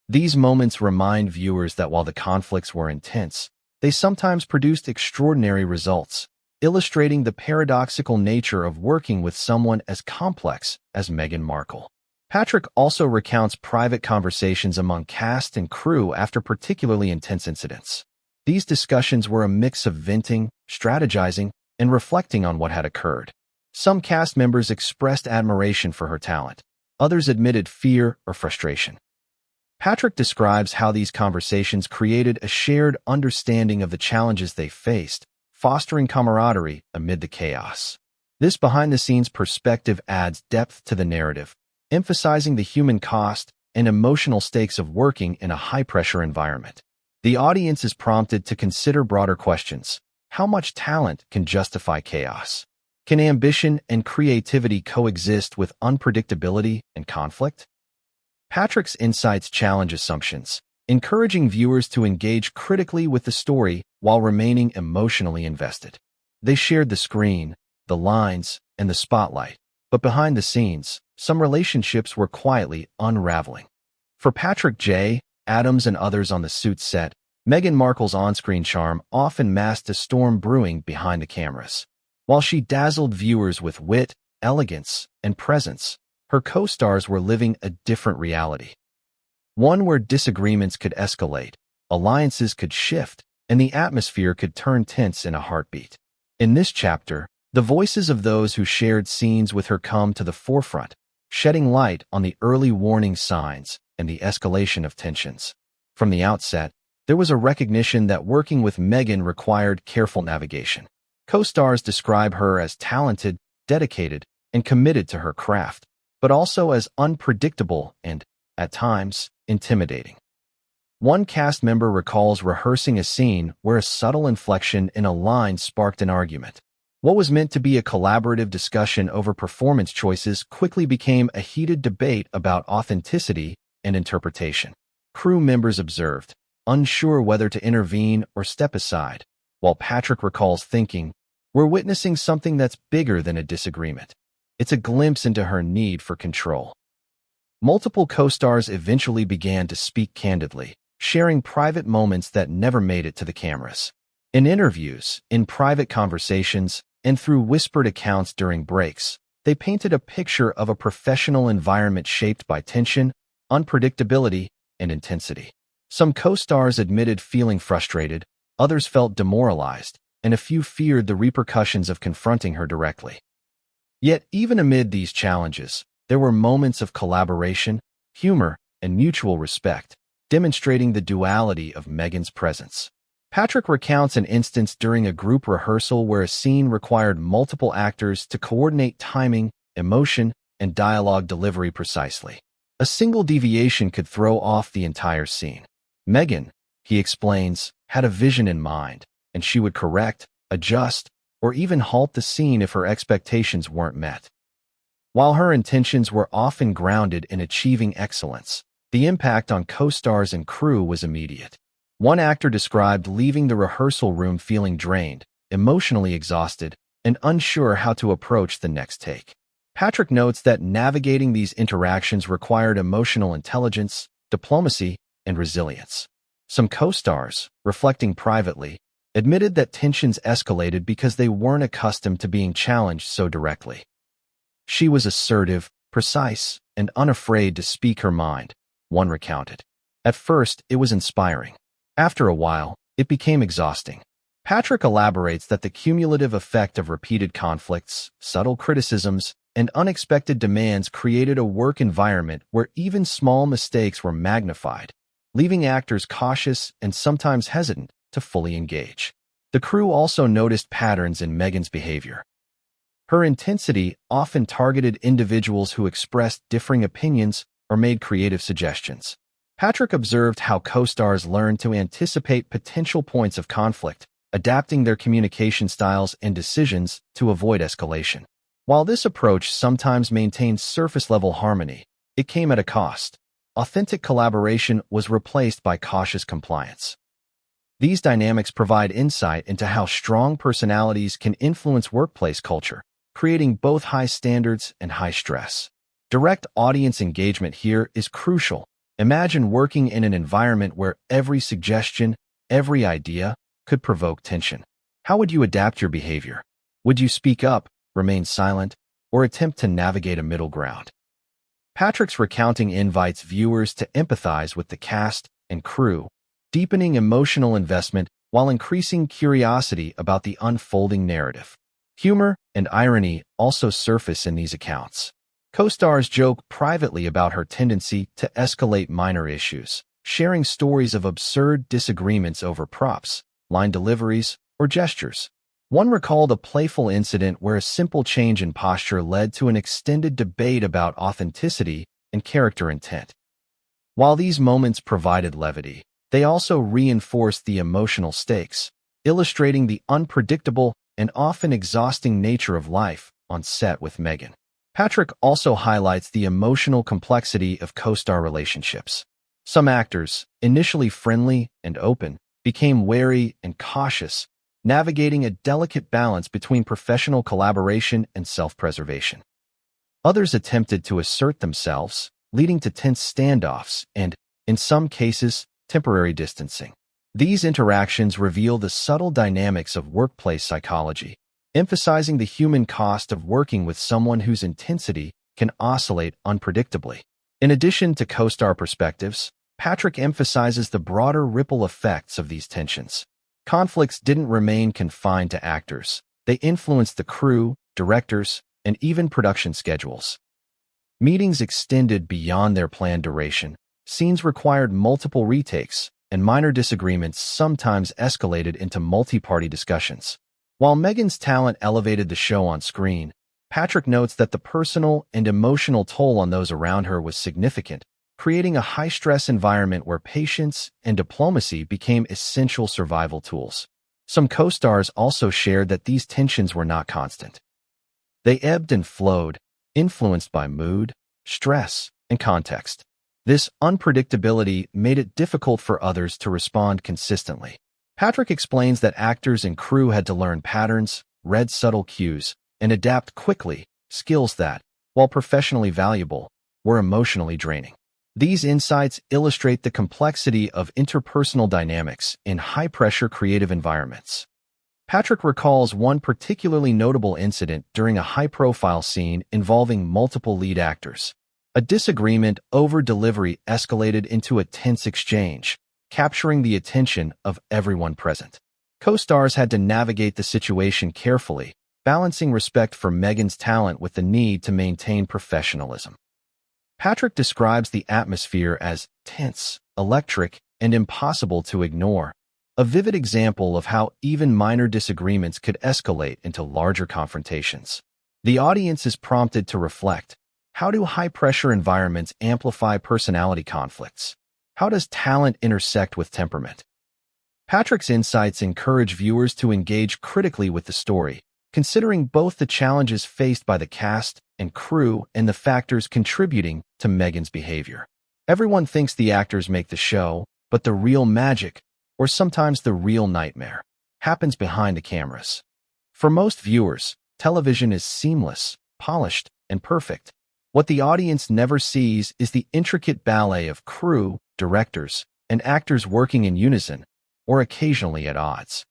These moments remind viewers that while the conflicts were intense, they sometimes produced extraordinary results, illustrating the paradoxical nature of working with someone as complex as Meghan Markle. Patrick also recounts private conversations among cast and crew after particularly intense incidents. These discussions were a mix of venting, strategizing, and reflecting on what had occurred. Some cast members expressed admiration for her talent. Others admitted fear or frustration. Patrick describes how these conversations created a shared understanding of the challenges they faced, fostering camaraderie amid the chaos. This behind-the-scenes perspective adds depth to the narrative, emphasizing the human cost and emotional stakes of working in a high-pressure environment. The audience is prompted to consider broader questions. how much talent can justify chaos? Can ambition and creativity coexist with unpredictability and conflict? Patrick's insights challenge assumptions, encouraging viewers to engage critically with the story while remaining emotionally invested. They shared the screen, the lines, and the spotlight, but behind the scenes, some relationships were quietly unraveling. For Patrick J. Adams and others on the Suits set, Meghan Markle's on-screen charm often masked a storm brewing behind the cameras. While she dazzled viewers with wit, elegance, and presence, her co-stars were living a different reality. One where disagreements could escalate, alliances could shift, and the atmosphere could turn tense in a heartbeat. In this chapter, the voices of those who shared scenes with her come to the forefront, shedding light on the early warning signs and the escalation of tensions. From the outset, there was a recognition that working with Meghan required careful navigation. Co-stars describe her as talented, dedicated, and committed to her craft, but also as unpredictable and, at times, intimidating. One cast member recalls rehearsing a scene where a subtle inflection in a line sparked an argument. What was meant to be a collaborative discussion over performance choices quickly became a heated debate about authenticity and interpretation. Crew members observed, unsure whether to intervene or step aside, while Patrick recalls thinking, "We're witnessing something that's bigger than a disagreement." It's a glimpse into her need for control. Multiple co-stars eventually began to speak candidly, sharing private moments that never made it to the cameras. In interviews, in private conversations, and through whispered accounts during breaks, they painted a picture of a professional environment shaped by tension, unpredictability, and intensity. Some co-stars admitted feeling frustrated, others felt demoralized, and a few feared the repercussions of confronting her directly. Yet, even amid these challenges, there were moments of collaboration, humor, and mutual respect, demonstrating the duality of Meghan's presence. Patrick recounts an instance during a group rehearsal where a scene required multiple actors to coordinate timing, emotion, and dialogue delivery precisely. A single deviation could throw off the entire scene. Meghan, he explains, had a vision in mind, and she would correct, adjust, or even halt the scene if her expectations weren't met. While her intentions were often grounded in achieving excellence, the impact on co-stars and crew was immediate. One actor described leaving the rehearsal room feeling drained, emotionally exhausted, and unsure how to approach the next take. Patrick notes that navigating these interactions required emotional intelligence, diplomacy, and resilience. Some co-stars, reflecting privately, admitted that tensions escalated because they weren't accustomed to being challenged so directly. She was assertive, precise, and unafraid to speak her mind, one recounted. At first, it was inspiring. After a while, it became exhausting. Patrick elaborates that the cumulative effect of repeated conflicts, subtle criticisms, and unexpected demands created a work environment where even small mistakes were magnified, leaving actors cautious and sometimes hesitant to fully engage. The crew also noticed patterns in Meghan's behavior. Her intensity often targeted individuals who expressed differing opinions or made creative suggestions. Patrick observed how co-stars learned to anticipate potential points of conflict, adapting their communication styles and decisions to avoid escalation. While this approach sometimes maintained surface-level harmony, it came at a cost. Authentic collaboration was replaced by cautious compliance. These dynamics provide insight into how strong personalities can influence workplace culture, creating both high standards and high stress. Direct audience engagement here is crucial. Imagine working in an environment where every suggestion, every idea, could provoke tension. How would you adapt your behavior? Would you speak up, remain silent, or attempt to navigate a middle ground? Patrick's recounting invites viewers to empathize with the cast and crew, deepening emotional investment while increasing curiosity about the unfolding narrative. Humor and irony also surface in these accounts. Co-stars joke privately about her tendency to escalate minor issues, sharing stories of absurd disagreements over props, line deliveries, or gestures. One recalled a playful incident where a simple change in posture led to an extended debate about authenticity and character intent. While these moments provided levity, they also reinforced the emotional stakes. illustrating the unpredictable and often exhausting nature of life on set with Meghan. Patrick also highlights the emotional complexity of co-star relationships. Some actors, initially friendly and open, became wary and cautious, navigating a delicate balance between professional collaboration and self-preservation. Others attempted to assert themselves, leading to tense standoffs and, in some cases, temporary distancing. These interactions reveal the subtle dynamics of workplace psychology, emphasizing the human cost of working with someone whose intensity can oscillate unpredictably. In addition to co-star perspectives, Patrick emphasizes the broader ripple effects of these tensions. Conflicts didn't remain confined to actors. They influenced the crew, directors, and even production schedules. Meetings extended beyond their planned duration. Scenes required multiple retakes, and minor disagreements sometimes escalated into multi-party discussions. While Meghan's talent elevated the show on screen, Patrick notes that the personal and emotional toll on those around her was significant, creating a high-stress environment where patience and diplomacy became essential survival tools. Some co-stars also shared that these tensions were not constant. They ebbed and flowed, influenced by mood, stress, and context. This unpredictability made it difficult for others to respond consistently. Patrick explains that actors and crew had to learn patterns, read subtle cues, and adapt quickly, skills that, while professionally valuable, were emotionally draining. These insights illustrate the complexity of interpersonal dynamics in high-pressure creative environments. Patrick recalls one particularly notable incident during a high-profile scene involving multiple lead actors. A disagreement over delivery escalated into a tense exchange, capturing the attention of everyone present. Co-stars had to navigate the situation carefully, balancing respect for Meghan's talent with the need to maintain professionalism. Patrick describes the atmosphere as tense, electric, and impossible to ignore, a vivid example of how even minor disagreements could escalate into larger confrontations. The audience is prompted to reflect: how do high-pressure environments amplify personality conflicts? How does talent intersect with temperament? Patrick's insights encourage viewers to engage critically with the story, considering both the challenges faced by the cast and crew and the factors contributing to Meghan's behavior. Everyone thinks the actors make the show, but the real magic, or sometimes the real nightmare, happens behind the cameras. For most viewers, television is seamless, polished, and perfect. What the audience never sees is the intricate ballet of crew, directors, and actors working in unison, or occasionally at odds.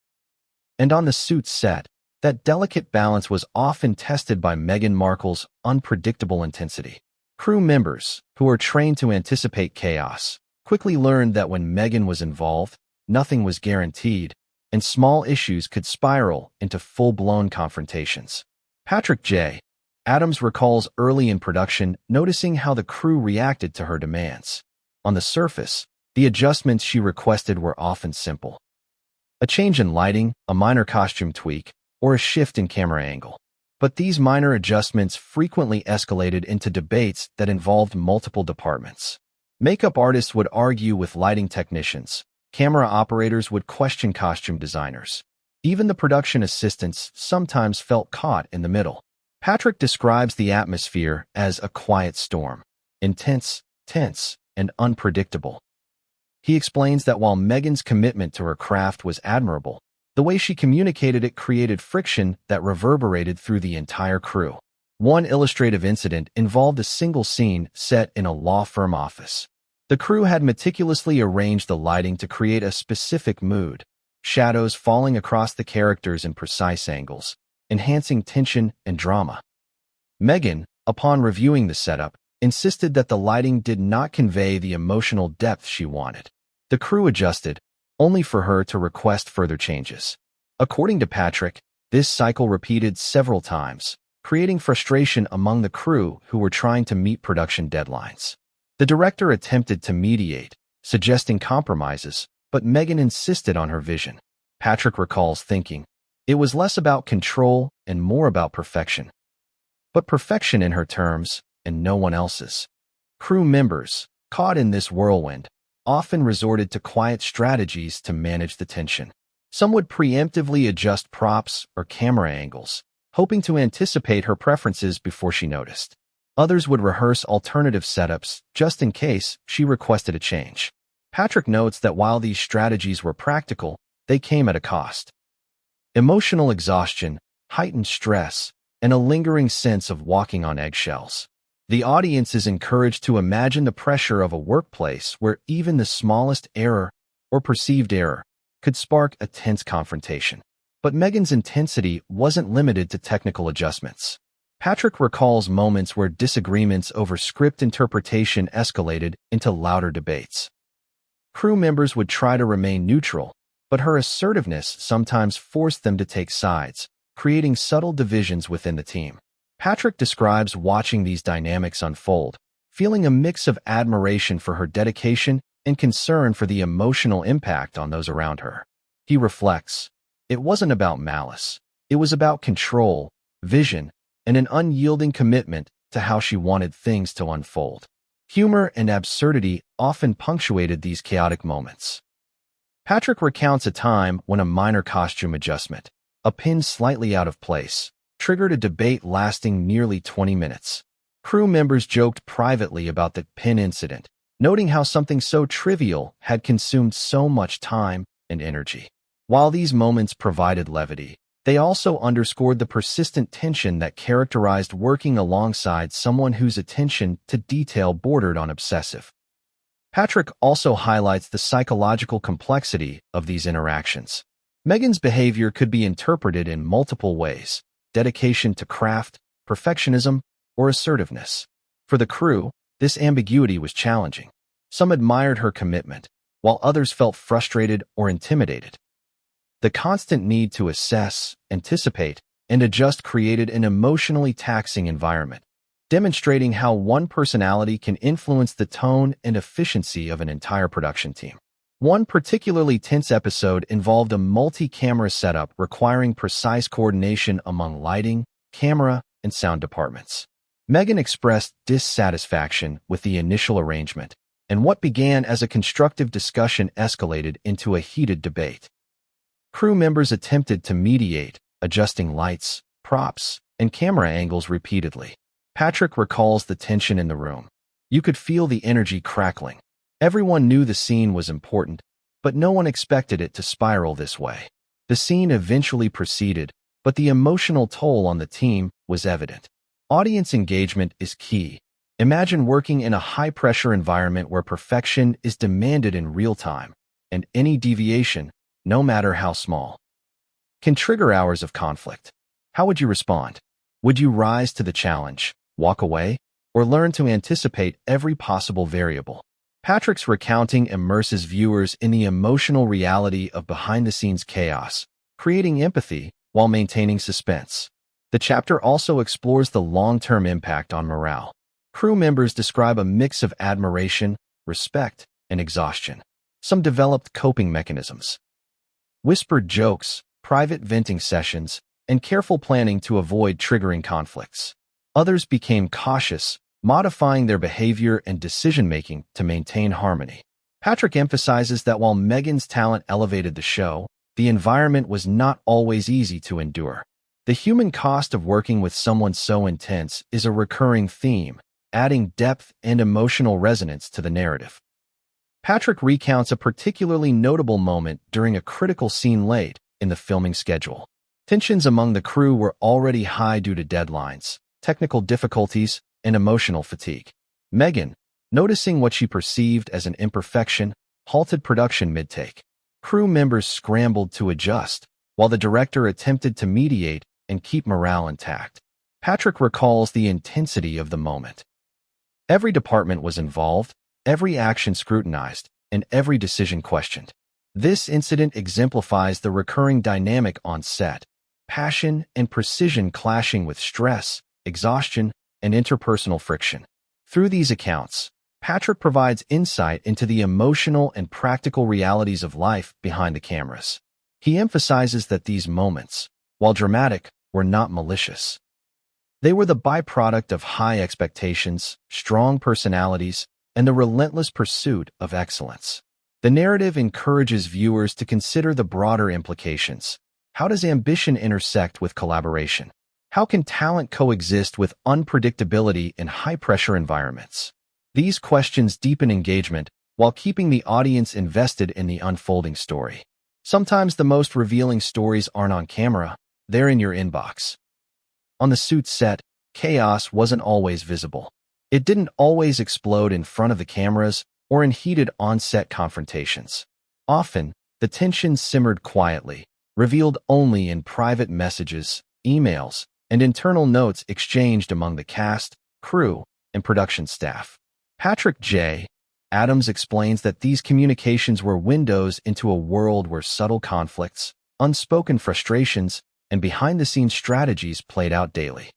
And on the Suits set, that delicate balance was often tested by Meghan Markle's unpredictable intensity. Crew members, who are trained to anticipate chaos, quickly learned that when Meghan was involved, nothing was guaranteed, and small issues could spiral into full-blown confrontations. Patrick J. Adams recalls early in production noticing how the crew reacted to her demands. On the surface, the adjustments she requested were often simple: a change in lighting, a minor costume tweak, or a shift in camera angle. But these minor adjustments frequently escalated into debates that involved multiple departments. Makeup artists would argue with lighting technicians. Camera operators would question costume designers. Even the production assistants sometimes felt caught in the middle. Patrick describes the atmosphere as a quiet storm, intense, tense, and unpredictable. He explains that while Meghan's commitment to her craft was admirable, the way she communicated it created friction that reverberated through the entire crew. One illustrative incident involved a single scene set in a law firm office. The crew had meticulously arranged the lighting to create a specific mood, shadows falling across the characters in precise angles, enhancing tension and drama. Meghan, upon reviewing the setup, insisted that the lighting did not convey the emotional depth she wanted. The crew adjusted, only for her to request further changes. According to Patrick, this cycle repeated several times, creating frustration among the crew who were trying to meet production deadlines. The director attempted to mediate, suggesting compromises, but Meghan insisted on her vision. Patrick recalls thinking, it was less about control and more about perfection. But perfection in her terms, and no one else's. Crew members, caught in this whirlwind, often resorted to quiet strategies to manage the tension. Some would preemptively adjust props or camera angles, hoping to anticipate her preferences before she noticed. Others would rehearse alternative setups just in case she requested a change. Patrick notes that while these strategies were practical, they came at a cost. Emotional exhaustion, heightened stress, and a lingering sense of walking on eggshells. The audience is encouraged to imagine the pressure of a workplace where even the smallest error or perceived error could spark a tense confrontation. But Meghan's intensity wasn't limited to technical adjustments. Patrick recalls moments where disagreements over script interpretation escalated into louder debates. Crew members would try to remain neutral, but her assertiveness sometimes forced them to take sides, creating subtle divisions within the team. Patrick describes watching these dynamics unfold, feeling a mix of admiration for her dedication and concern for the emotional impact on those around her. He reflects, "It wasn't about malice. It was about control, vision, and an unyielding commitment to how she wanted things to unfold." Humor and absurdity often punctuated these chaotic moments. Patrick recounts a time when a minor costume adjustment, a pin slightly out of place, triggered a debate lasting nearly 20 minutes. Crew members joked privately about the pin incident, noting how something so trivial had consumed so much time and energy. While these moments provided levity, they also underscored the persistent tension that characterized working alongside someone whose attention to detail bordered on obsessive. Patrick also highlights the psychological complexity of these interactions. Meghan's behavior could be interpreted in multiple ways: dedication to craft, perfectionism, or assertiveness. For the crew, this ambiguity was challenging. Some admired her commitment, while others felt frustrated or intimidated. The constant need to assess, anticipate, and adjust created an emotionally taxing environment, demonstrating how one personality can influence the tone and efficiency of an entire production team. One particularly tense episode involved a multi-camera setup requiring precise coordination among lighting, camera, and sound departments. Meghan expressed dissatisfaction with the initial arrangement, and what began as a constructive discussion escalated into a heated debate. Crew members attempted to mediate, adjusting lights, props, and camera angles repeatedly. Patrick recalls the tension in the room. You could feel the energy crackling. Everyone knew the scene was important, but no one expected it to spiral this way. The scene eventually proceeded, but the emotional toll on the team was evident. Audience engagement is key. Imagine working in a high-pressure environment where perfection is demanded in real time, and any deviation, no matter how small, can trigger hours of conflict. How would you respond? Would you rise to the challenge, walk away, or learn to anticipate every possible variable? Patrick's recounting immerses viewers in the emotional reality of behind-the-scenes chaos, creating empathy while maintaining suspense. The chapter also explores the long-term impact on morale. Crew members describe a mix of admiration, respect, and exhaustion. Some developed coping mechanisms: whispered jokes, private venting sessions, and careful planning to avoid triggering conflicts. Others became cautious, modifying their behavior and decision-making to maintain harmony. Patrick emphasizes that while Meghan's talent elevated the show, the environment was not always easy to endure. The human cost of working with someone so intense is a recurring theme, adding depth and emotional resonance to the narrative. Patrick recounts a particularly notable moment during a critical scene late in the filming schedule. Tensions among the crew were already high due to deadlines, technical difficulties, and emotional fatigue. Meghan, noticing what she perceived as an imperfection, halted production mid-take. Crew members scrambled to adjust, while the director attempted to mediate and keep morale intact. Patrick recalls the intensity of the moment. Every department was involved, every action scrutinized, and every decision questioned. This incident exemplifies the recurring dynamic on set: passion and precision clashing with stress, exhaustion, and interpersonal friction. Through these accounts, Patrick provides insight into the emotional and practical realities of life behind the cameras. He emphasizes that these moments, while dramatic, were not malicious. They were the byproduct of high expectations, strong personalities, and the relentless pursuit of excellence. The narrative encourages viewers to consider the broader implications. How does ambition intersect with collaboration? How can talent coexist with unpredictability in high-pressure environments? These questions deepen engagement while keeping the audience invested in the unfolding story. Sometimes the most revealing stories aren't on camera, they're in your inbox. On the Suits set, chaos wasn't always visible. It didn't always explode in front of the cameras or in heated on-set confrontations. Often, the tension simmered quietly, revealed only in private messages, emails, and internal notes exchanged among the cast, crew, and production staff. Patrick J. Adams explains that these communications were windows into a world where subtle conflicts, unspoken frustrations, and behind-the-scenes strategies played out daily.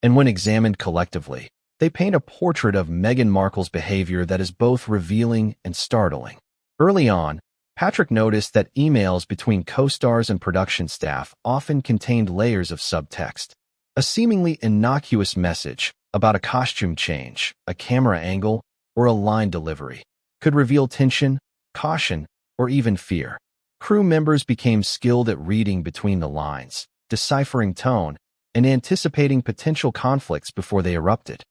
And when examined collectively, they paint a portrait of Meghan Markle's behavior that is both revealing and startling. Early on, Patrick noticed that emails between co-stars and production staff often contained layers of subtext. A seemingly innocuous message about a costume change, a camera angle, or a line delivery could reveal tension, caution, or even fear. Crew members became skilled at reading between the lines, deciphering tone, and anticipating potential conflicts before they erupted.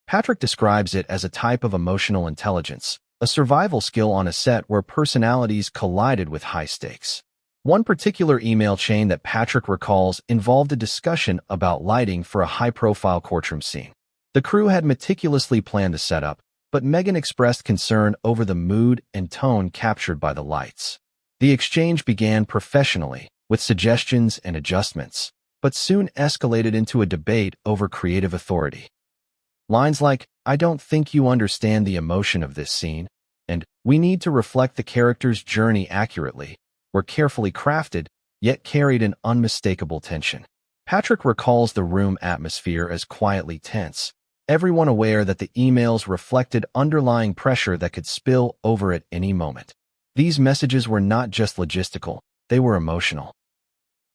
Patrick describes it as a type of emotional intelligence, a survival skill on a set where personalities collided with high stakes. One particular email chain that Patrick recalls involved a discussion about lighting for a high-profile courtroom scene. The crew had meticulously planned the setup, but Meghan expressed concern over the mood and tone captured by the lights. The exchange began professionally, with suggestions and adjustments, but soon escalated into a debate over creative authority. Lines like, "I don't think you understand the emotion of this scene," and "we need to reflect the character's journey accurately," were carefully crafted, yet carried an unmistakable tension. Patrick recalls the room atmosphere as quietly tense, everyone aware that the emails reflected underlying pressure that could spill over at any moment. These messages were not just logistical, they were emotional.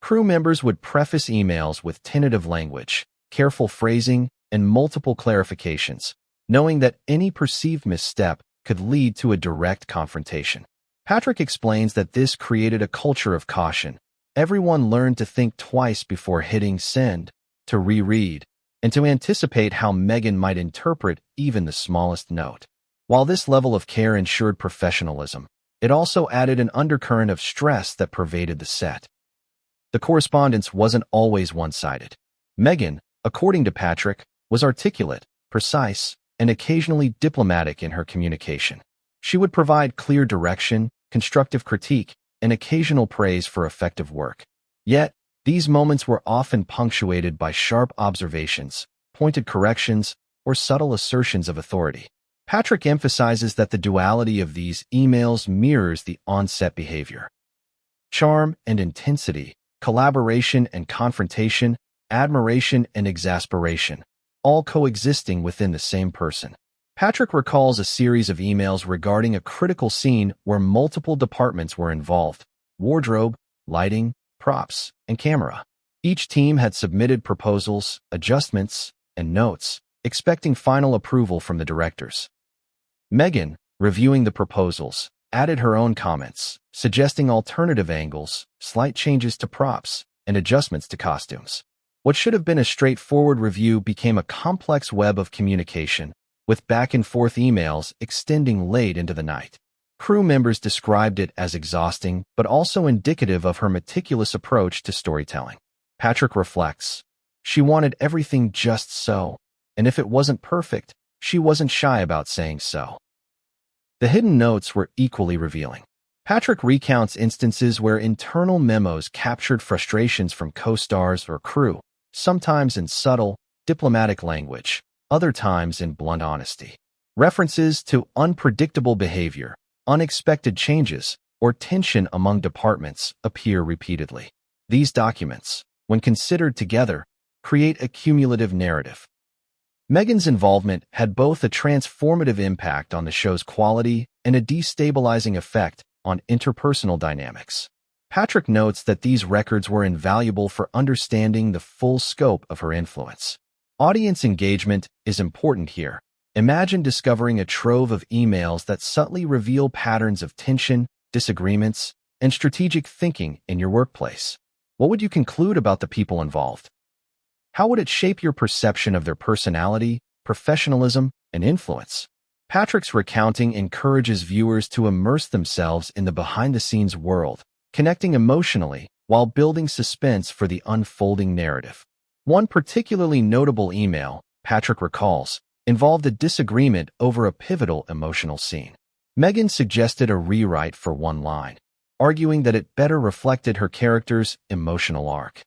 Crew members would preface emails with tentative language, careful phrasing, and multiple clarifications, knowing that any perceived misstep could lead to a direct confrontation. Patrick explains that this created a culture of caution. Everyone learned to think twice before hitting send, to reread, and to anticipate how Meghan might interpret even the smallest note. While this level of care ensured professionalism, it also added an undercurrent of stress that pervaded the set. The correspondence wasn't always one-sided. Meghan, according to Patrick, was articulate, precise, and occasionally diplomatic in her communication. She would provide clear direction, constructive critique, and occasional praise for effective work. Yet, these moments were often punctuated by sharp observations, pointed corrections, or subtle assertions of authority. Patrick emphasizes that the duality of these emails mirrors the on-set behavior. Charm and intensity, collaboration and confrontation, admiration and exasperation, all coexisting within the same person. Patrick recalls a series of emails regarding a critical scene where multiple departments were involved: wardrobe, lighting, props, and camera. Each team had submitted proposals, adjustments, and notes, expecting final approval from the directors. Meghan, reviewing the proposals, added her own comments, suggesting alternative angles, slight changes to props, and adjustments to costumes. What should have been a straightforward review became a complex web of communication, with back-and-forth emails extending late into the night. Crew members described it as exhausting, but also indicative of her meticulous approach to storytelling. Patrick reflects, "She wanted everything just so, and if it wasn't perfect, she wasn't shy about saying so." The hidden notes were equally revealing. Patrick recounts instances where internal memos captured frustrations from co-stars or crew, sometimes in subtle, diplomatic language, other times in blunt honesty. References to unpredictable behavior, unexpected changes, or tension among departments appear repeatedly. These documents, when considered together, create a cumulative narrative. Meghan's involvement had both a transformative impact on the show's quality and a destabilizing effect on interpersonal dynamics. Patrick notes that these records were invaluable for understanding the full scope of her influence. Audience engagement is important here. Imagine discovering a trove of emails that subtly reveal patterns of tension, disagreements, and strategic thinking in your workplace. What would you conclude about the people involved? How would it shape your perception of their personality, professionalism, and influence? Patrick's recounting encourages viewers to immerse themselves in the behind-the-scenes world, connecting emotionally while building suspense for the unfolding narrative. One particularly notable email, Patrick recalls, involved a disagreement over a pivotal emotional scene. Meghan suggested a rewrite for one line, arguing that it better reflected her character's emotional arc.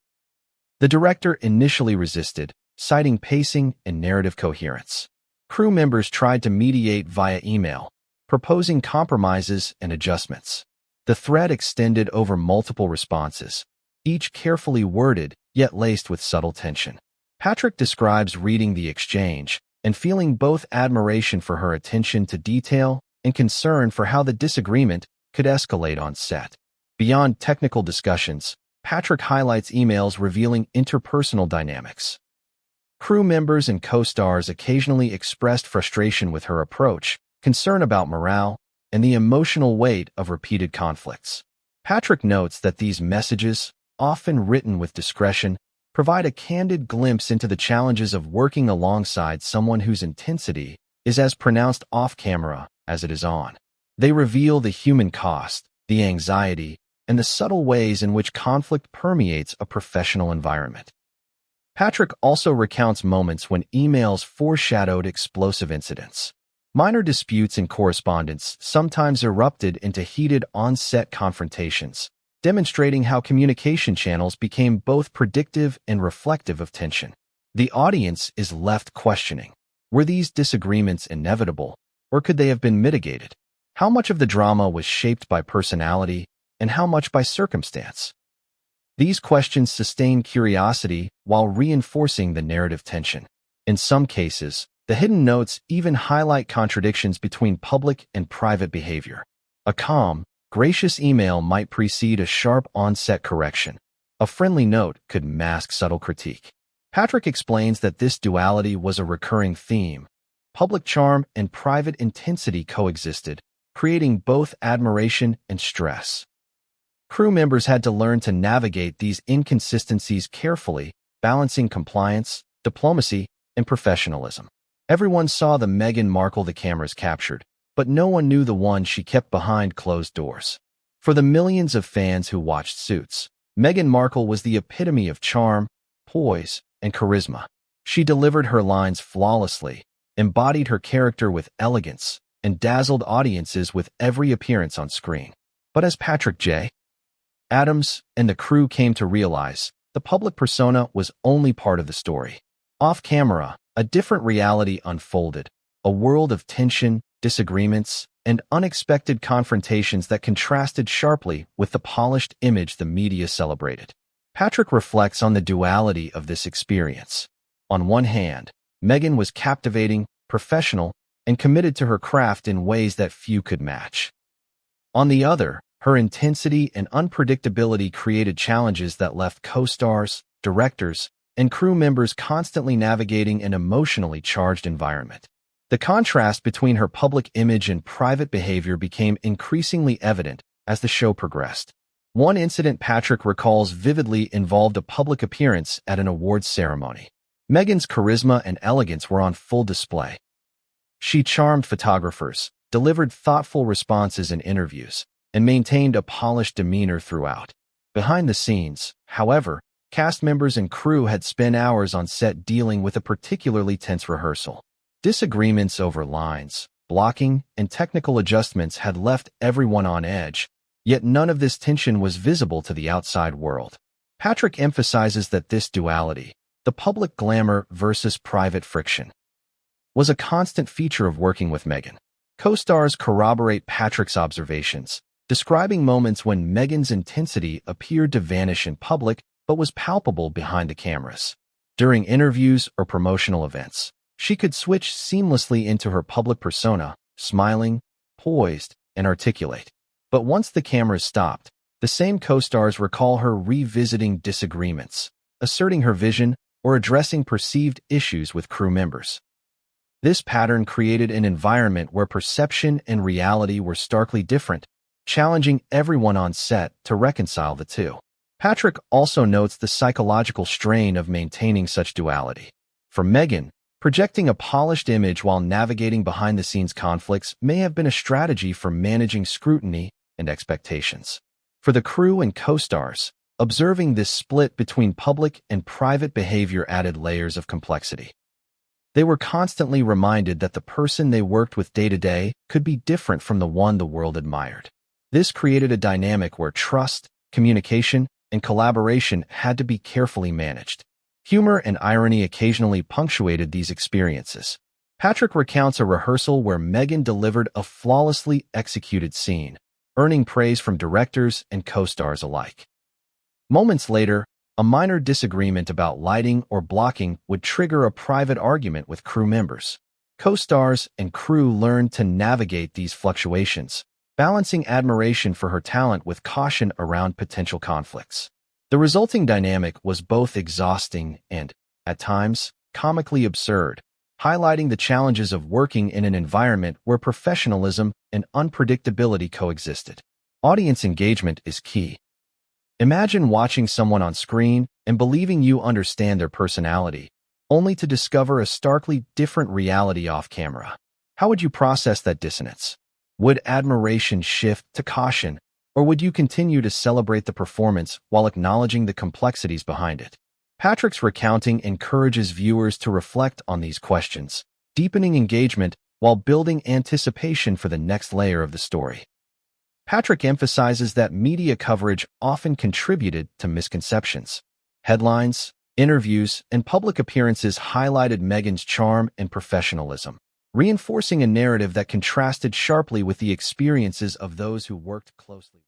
The director initially resisted, citing pacing and narrative coherence. Crew members tried to mediate via email, proposing compromises and adjustments. The thread extended over multiple responses, each carefully worded yet laced with subtle tension. Patrick describes reading the exchange and feeling both admiration for her attention to detail and concern for how the disagreement could escalate on set. Beyond technical discussions, Patrick highlights emails revealing interpersonal dynamics. Crew members and co-stars occasionally expressed frustration with her approach, concern about morale, and the emotional weight of repeated conflicts. Patrick notes that these messages, often written with discretion, provide a candid glimpse into the challenges of working alongside someone whose intensity is as pronounced off-camera as it is on. They reveal the human cost, the anxiety, and the subtle ways in which conflict permeates a professional environment. Patrick also recounts moments when emails foreshadowed explosive incidents. Minor disputes in correspondence sometimes erupted into heated on-set confrontations, demonstrating how communication channels became both predictive and reflective of tension. The audience is left questioning, were these disagreements inevitable, or could they have been mitigated? How much of the drama was shaped by personality, and how much by circumstance? These questions sustain curiosity while reinforcing the narrative tension. In some cases, the hidden notes even highlight contradictions between public and private behavior. A calm, gracious email might precede a sharp on-set correction. A friendly note could mask subtle critique. Patrick explains that this duality was a recurring theme. Public charm and private intensity coexisted, creating both admiration and stress. Crew members had to learn to navigate these inconsistencies carefully, balancing compliance, diplomacy, and professionalism. Everyone saw the Meghan Markle the cameras captured, but no one knew the one she kept behind closed doors. For the millions of fans who watched Suits, Meghan Markle was the epitome of charm, poise, and charisma. She delivered her lines flawlessly, embodied her character with elegance, and dazzled audiences with every appearance on screen. But as Patrick J. Adams and the crew came to realize, the public persona was only part of the story. Off-camera, a different reality unfolded, a world of tension, disagreements, and unexpected confrontations that contrasted sharply with the polished image the media celebrated. Patrick reflects on the duality of this experience. On one hand, Meghan was captivating, professional, and committed to her craft in ways that few could match. On the other, her intensity and unpredictability created challenges that left co-stars, directors, and crew members constantly navigating an emotionally charged environment. The contrast between her public image and private behavior became increasingly evident as the show progressed. One incident Patrick recalls vividly involved a public appearance at an awards ceremony. Meghan's charisma and elegance were on full display. She charmed photographers, delivered thoughtful responses in interviews, and maintained a polished demeanor throughout. Behind the scenes, however, cast members and crew had spent hours on set dealing with a particularly tense rehearsal. Disagreements over lines, blocking, and technical adjustments had left everyone on edge, yet none of this tension was visible to the outside world. Patrick emphasizes that this duality, the public glamour versus private friction, was a constant feature of working with Meghan. Co-stars corroborate Patrick's observations, describing moments when Meghan's intensity appeared to vanish in public but was palpable behind the cameras. During interviews or promotional events, she could switch seamlessly into her public persona, smiling, poised, and articulate. But once the cameras stopped, the same co-stars recall her revisiting disagreements, asserting her vision, or addressing perceived issues with crew members. This pattern created an environment where perception and reality were starkly different, challenging everyone on set to reconcile the two. Patrick also notes the psychological strain of maintaining such duality. For Meghan, projecting a polished image while navigating behind-the-scenes conflicts may have been a strategy for managing scrutiny and expectations. For the crew and co-stars, observing this split between public and private behavior added layers of complexity. They were constantly reminded that the person they worked with day to day could be different from the one the world admired. This created a dynamic where trust, communication, and collaboration had to be carefully managed. Humor and irony occasionally punctuated these experiences. Patrick recounts a rehearsal where Meghan delivered a flawlessly executed scene, earning praise from directors and co-stars alike. Moments later, a minor disagreement about lighting or blocking would trigger a private argument with crew members. Co-stars and crew learned to navigate these fluctuations, balancing admiration for her talent with caution around potential conflicts. The resulting dynamic was both exhausting and, at times, comically absurd, highlighting the challenges of working in an environment where professionalism and unpredictability coexisted. Audience engagement is key. Imagine watching someone on screen and believing you understand their personality, only to discover a starkly different reality off camera. How would you process that dissonance? Would admiration shift to caution, or would you continue to celebrate the performance while acknowledging the complexities behind it? Patrick's recounting encourages viewers to reflect on these questions, deepening engagement while building anticipation for the next layer of the story. Patrick emphasizes that media coverage often contributed to misconceptions. Headlines, interviews, and public appearances highlighted Meghan's charm and professionalism, reinforcing a narrative that contrasted sharply with the experiences of those who worked closely.